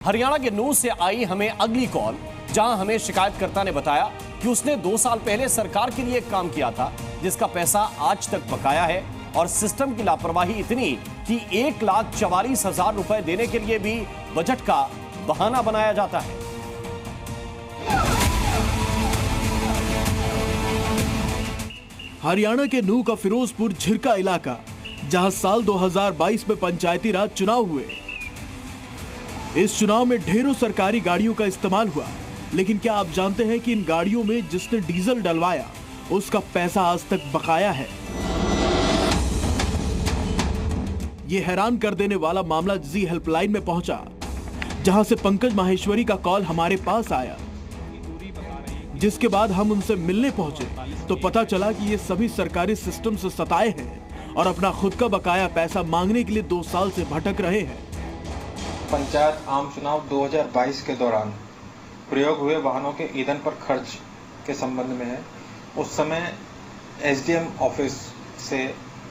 हरियाणा के नूंह से आई हमें अगली कॉल, जहां हमें शिकायतकर्ता ने बताया कि उसने 2 साल पहले सरकार के लिए एक काम किया था जिसका पैसा आज तक बकाया है और सिस्टम की लापरवाही इतनी कि 1,44,000 रुपए देने के लिए भी बजट का बहाना बनाया जाता है। हरियाणा के नूंह का फिरोजपुर झिरका इलाका, जहां साल 2022 में पंचायती राज चुनाव हुए। इस चुनाव में ढेरों सरकारी गाड़ियों का इस्तेमाल हुआ, लेकिन क्या आप जानते हैं कि इन गाड़ियों में जिसने डीजल डलवाया उसका पैसा आज तक बकाया है। ये हैरान कर देने वाला मामला जी हेल्पलाइन में पहुंचा, जहां से पंकज माहेश्वरी का कॉल हमारे पास आया। जिसके बाद हम उनसे मिलने पहुंचे तो पता चला कि ये सभी सरकारी सिस्टम से सताए हैं और अपना खुद का बकाया पैसा मांगने के लिए 2 साल से भटक रहे हैं। पंचायत आम चुनाव 2022 के दौरान प्रयोग हुए वाहनों के ईंधन पर खर्च के संबंध में है। उस समय एसडीएम ऑफिस से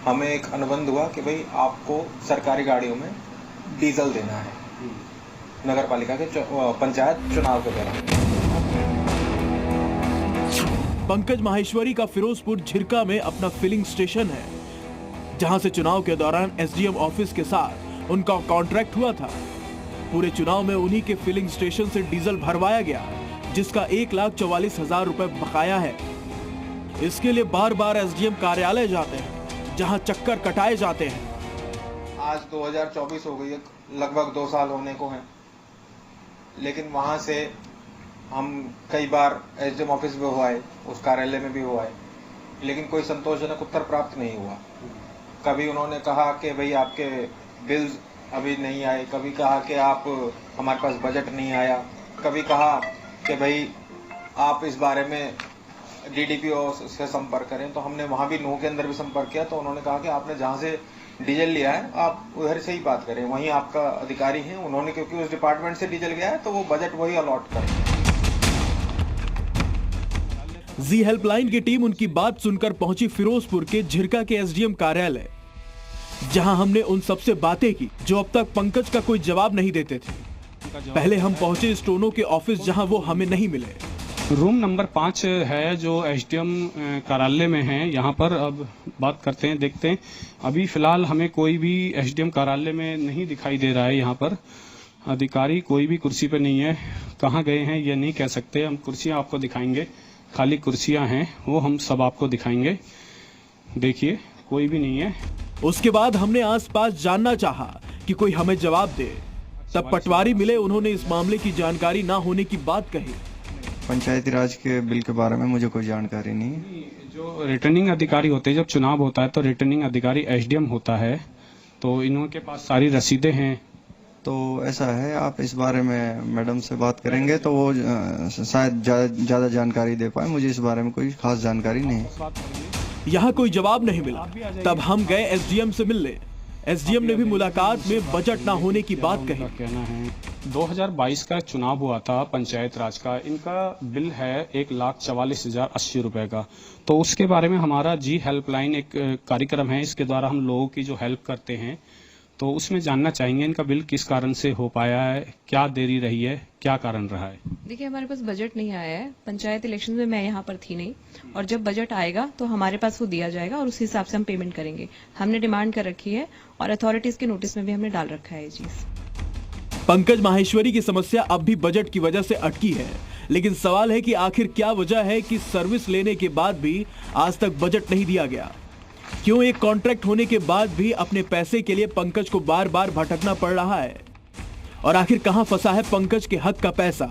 हमें एक अनुबंध हुआ कि भाई आपको सरकारी गाड़ियों में डीजल देना है नगर पालिका के पंचायत चुनाव के दौरान। पंकज माहेश्वरी का फिरोजपुर झिरका में अपना फिलिंग स्टेशन है, जहां से चुनाव के दौरान एसडीएम ऑफिस के साथ उनका कॉन्ट्रैक्ट हुआ था। पूरे चुनाव में उन्हीं के फिलिंग स्टेशन से डीजल भरवाया गया, जिसका 1,44,000 रुपए बकाया है। इसके लिए बार बार एसडीएम कार्यालय जाते हैं, जहां चक्कर कटाए जाते हैं। आज 2024 हो गई है, लगभग 2 साल होने को हैं, लेकिन वहां से हम कई बार एसडीएम ऑफिस में हुआ है, उस कार्यालय में भी हुआ है, लेकिन कोई संतोषजनक उत्तर प्राप्त नहीं हुआ। कभी उन्होंने कहा कि भाई आपके बिल्स अभी नहीं आए, कभी कहा कि आप हमारे पास बजट नहीं आया, कभी कहा कि भाई आप इस बारे में डीडीपीओ से संपर्क करें। तो हमने वहां भी नूंह के अंदर भी संपर्क किया, तो उन्होंने कहा कि आपने जहां से डीजल लिया है आप उधर से ही बात करें, वहीं आपका अधिकारी है, उन्होंने क्योंकि उस डिपार्टमेंट से डीजल गया है तो वो बजट वही अलॉट करें। जी हेल्पलाइन की टीम उनकी बात सुनकर पहुंची फिरोजपुर के झिरका के एसडीएम कार्यालय, जहां हमने उन सबसे बातें की जो अब तक पंकज का कोई जवाब नहीं देते थे। पहले हम पहुंचे स्टोनो के ऑफिस, जहां वो हमें नहीं मिले। रूम नंबर 5 है जो एसडीएम कार्यालय में है। यहाँ पर अब बात करते हैं, देखते हैं। अभी फिलहाल हमें कोई भी एसडीएम कार्यालय में नहीं दिखाई दे रहा है। यहाँ पर अधिकारी कोई भी कुर्सी पे नहीं है। कहाँ गए हैं ये नहीं कह सकते। हम कुर्सियाँ आपको दिखाएंगे, खाली कुर्सियाँ हैं, वो हम सब आपको दिखाएंगे। देखिए कोई भी नहीं है। उसके बाद हमने आसपास जानना चाहा कि कोई हमें जवाब दे। तब पटवारी मिले, उन्होंने इस मामले की जानकारी ना होने की बात कही। पंचायती राज के बिल के बारे में मुझे कोई जानकारी नहीं है। जो रिटर्निंग अधिकारी होते हैं, जब चुनाव होता है तो रिटर्निंग अधिकारी एसडीएम होता है, तो इनके पास सारी रसीदें हैं। तो ऐसा है, आप इस बारे में मैडम से बात करेंगे तो वो शायद ज्यादा जानकारी दे पाए। मुझे इस बारे में कोई खास जानकारी नहीं है। यहाँ कोई जवाब नहीं मिला। तब हम गए एसडीएम से मिलने। एसडीएम ने भी मुलाकात में बजट ना होने की बात कही। कहना है 2022 का चुनाव हुआ था पंचायत राज का, इनका बिल है 1,44,080 रुपए का। तो उसके बारे में हमारा जी हेल्पलाइन एक कार्यक्रम है, इसके द्वारा हम लोगों की जो हेल्प करते हैं, तो उसमें जानना चाहेंगे इनका बिल किस कारण से हो पाया है, क्या देरी रही है, क्या कारण रहा है। देखिए, हमारे पास बजट नहीं आया है। पंचायत इलेक्शन में मैं यहाँ पर थी नहीं, और जब बजट आएगा तो हमारे पास वो दिया जाएगा और उस हिसाब से हम पेमेंट करेंगे। हमने डिमांड कर रखी है और अथॉरिटीज के नोटिस में भी हमने डाल रखा है ये चीज। पंकज माहेश्वरी की समस्या अब भी बजट की वजह से अटकी है, लेकिन सवाल है कि आखिर क्या वजह है कि सर्विस लेने के बाद भी आज तक बजट नहीं दिया गया। क्यों एक कॉन्ट्रैक्ट होने के बाद भी अपने पैसे के लिए पंकज को बार बार भटकना पड़ रहा है, और आखिर कहां फंसा है पंकज के हक का पैसा।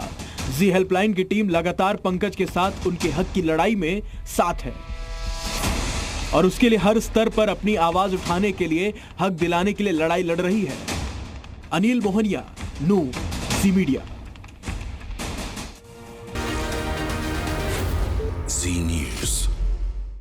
जी हेल्पलाइन की टीम लगातार पंकज के साथ उनके हक की लड़ाई में साथ है और उसके लिए हर स्तर पर अपनी आवाज उठाने के लिए, हक दिलाने के लिए लड़ाई लड़ रही है। अनिल मोहनिया, नूंह, जी मीडिया।